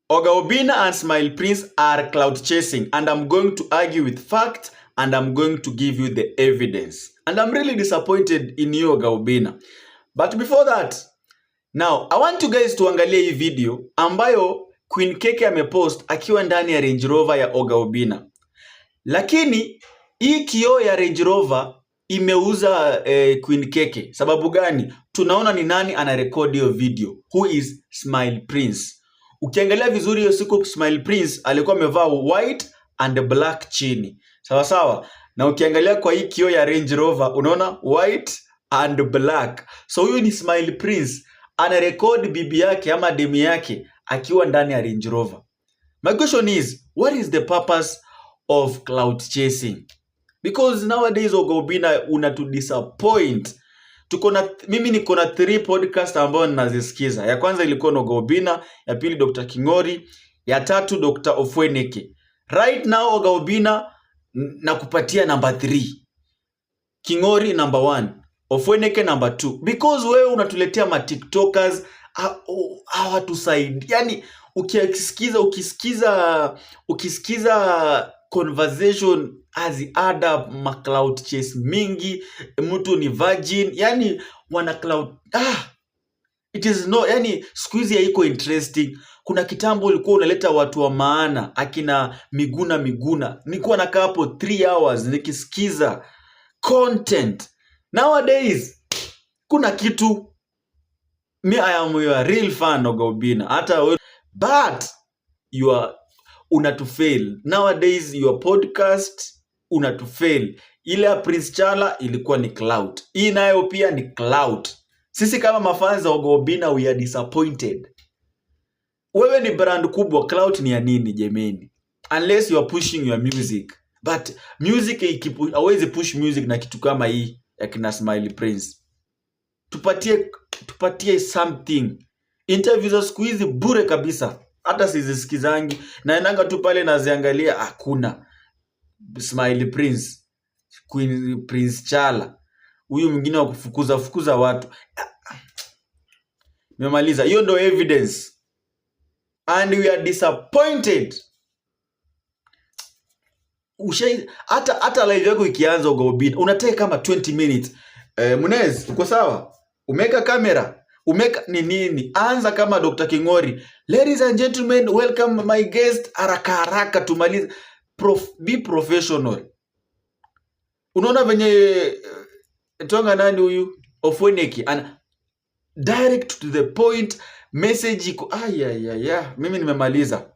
Oga Obinna and Smile Prince are cloud chasing, and I'm going to argue with fact, and I'm going to give you the evidence. And I'm really disappointed in you, Oga Obinna. But before that, now I want you guys to angalia hii video ambayo Queen Keke amepost akiwa ndani ya Range Rover ya Oga Obinna. Lakini hii kioo ya Range Rover imeuza Queen Keke. Sababu gani? Tunaona ni nani anarekodi hiyo video. Who is Smile Prince? Ukiangalia vizuri hiyo siku Smile Prince alikuwa amevaa white and black chini. Sawa sawa? Na ukiangalia kwa hii kioo ya Range Rover unaona white and black. So huyu ni Smile Prince anarekodi bibi yake ama demu yake akiwa ndani ya Range Rover. My question is, what is the purpose of cloud chasing? Because nowadays Oga Obinna unatu disappoint. Mimi niko na 3 podcast ambao ninazisikiza. Ya kwanza ilikuwa na Oga Obinna, ya pili Dr. Kingori, ya tatu Dr. Ofweneke. Right now Oga Obinna nakupatia number 3. Kingori number 1, Ofweneke number 2. Because wewe unatuletea ma TikTokers hawatusaidi. Yani ukisikiza conversation as add up ma cloud chase mingi, mtu ni virgin, yani wana cloud it is no, yani squeeze haiko interesting. Kuna kitambo ulikuwa unaleta watu wa maana akina Miguna nilikuwa nakaa hapo 3 hours nikisikiza content. Nowadays kuna kitu, me I am your real fan Oga Obinna, hata but you are unatufail. Nowadays your podcast unatufail. Ile ya Prince Chala ilikuwa ni cloud. Hii nayo pia ni cloud. Sisi kama mafans za Oga Obinna we are disappointed. Wewe ni brand kubwa, cloud ni ya nini jemeni? Unless you are pushing your music. But music hawezi push music na kitu kama hii ya kina Smile Prince. Tupatie something. Interviews za siku hizi bure kabisa. Hata sizisikizangi. Naendanga tu pale naziangalia, hakuna. Smile Prince, Queen Prince Chala, huyu mwingine wa kufukuza watu. Nimemaliza. Hiyo ndio evidence. And we are disappointed. Hata live yako ikianza Oga Obinna unataka kama 20 minutes. Munez, uko sawa? Umeka kamera, umeka nini? Anza kama Dr. Kingori. Ladies and gentlemen, welcome my guest. Haraka tumalize. Be professional. Unaona venye tonga nani huyu Ofweneke and direct to the point, message iko mimi nimemaliza.